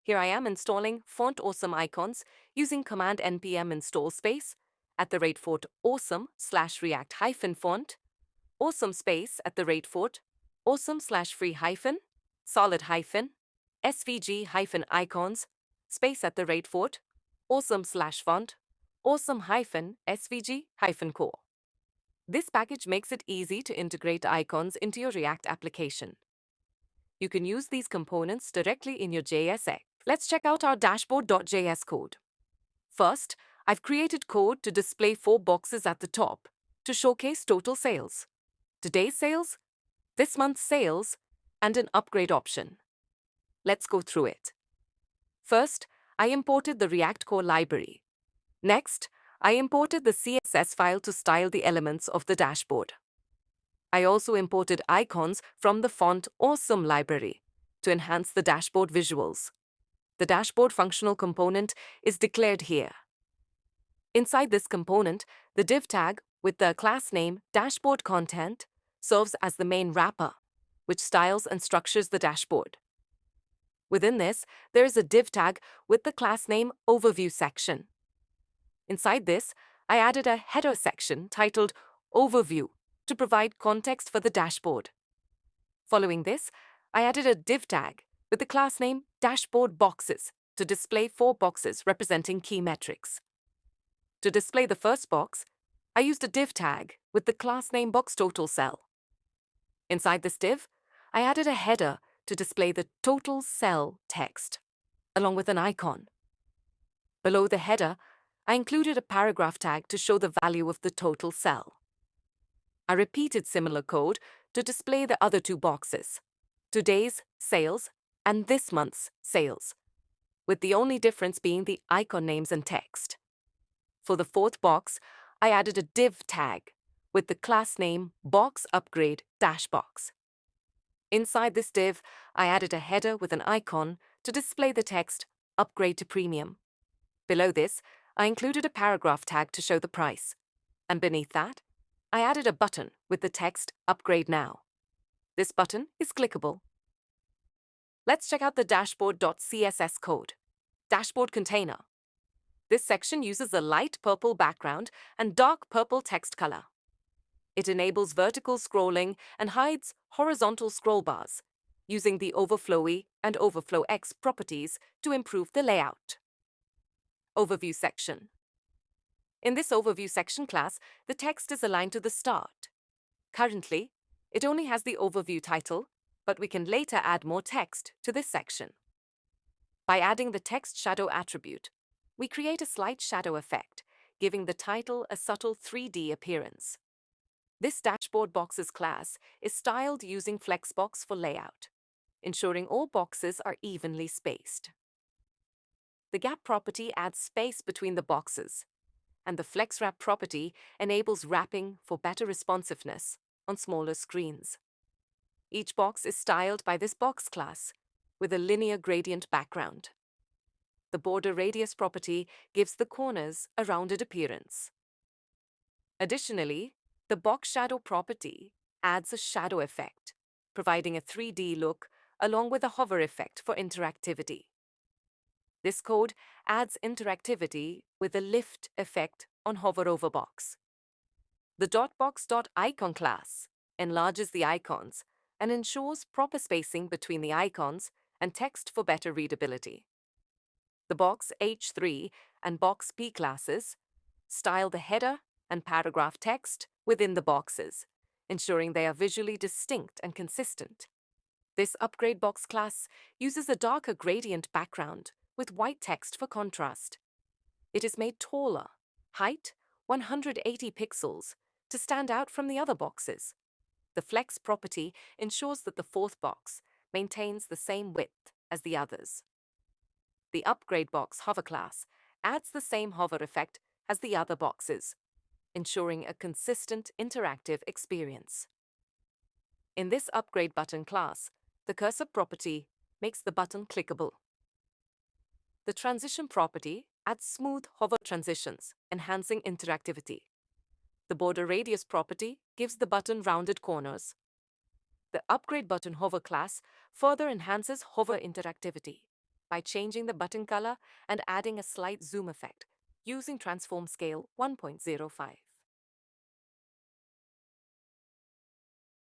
Here I am installing font awesome icons using command npm install space @fort awesome/react-font, awesome space @fort awesome/free- solid- svg-icons space @fort awesome/font awesome-svg-core. This package makes it easy to integrate icons into your React application. You can use these components directly in your JSX. Let's check out our dashboard.js code. First, I've created code to display 4 boxes at the top to showcase total sales, today's sales, this month's sales, and an upgrade option. Let's go through it. First, I imported the React core library. Next, I imported the CSS file to style the elements of the dashboard. I also imported icons from the font awesome library to enhance the dashboard visuals. The dashboard functional component is declared here. Inside this component, the div tag with the class name dashboard content serves as the main wrapper, which styles and structures the dashboard. Within this, there is a div tag with the class name overview section. Inside this, I added a header section titled overview to provide context for the dashboard. Following this, I added a div tag with the class name dashboard boxes to display 4 boxes representing key metrics. To display the first box, I used a div tag with the class name box total cell. Inside this div, I added a header to display the total cell text, along with an icon. Below the header, I included a paragraph tag to show the value of the total cell. I repeated similar code to display the other 2 boxes, today's sales and this month's sales, with the only difference being the icon names and text. For the 4th box, I added a div tag with the class name box upgrade dashbox. Inside this div, I added a header with an icon to display the text upgrade to premium. Below this, I included a paragraph tag to show the price, and beneath that, I added a button with the text upgrade now. This button is clickable. Let's check out the dashboard.css code. Dashboard container. This section uses a light purple background and dark purple text color. It enables vertical scrolling and hides horizontal scroll bars, using the overflowy and overflow X properties to improve the layout. Overview section. In this overview section class, the text is aligned to the start. Currently, it only has the overview title, but we can later add more text to this section. By adding the text shadow attribute, we create a slight shadow effect, giving the title a subtle 3D appearance. This dashboard boxes class is styled using flexbox for layout, ensuring all boxes are evenly spaced. The gap property adds space between the boxes, and the FlexWrap property enables wrapping for better responsiveness on smaller screens. Each box is styled by this box class with a linear gradient background. The border radius property gives the corners a rounded appearance. Additionally, the box shadow property adds a shadow effect, providing a 3D look along with a hover effect for interactivity. This code adds interactivity with a lift effect on hover over box. The .box.icon class enlarges the icons and ensures proper spacing between the icons and text for better readability. The box H3 and box P classes style the header and paragraph text within the boxes, ensuring they are visually distinct and consistent. This upgrade box class uses a darker gradient background with white text for contrast. It is made taller, height 180 pixels, to stand out from the other boxes. The flex property ensures that the 4th box maintains the same width as the others. The upgrade box hover class adds the same hover effect as the other boxes, ensuring a consistent interactive experience. In this upgrade button class, the cursor property makes the button clickable. The transition property adds smooth hover transitions, enhancing interactivity. The border radius property gives the button rounded corners. The upgrade button hover class further enhances hover interactivity. by changing the button color and adding a slight zoom effect using transform scale 1.05.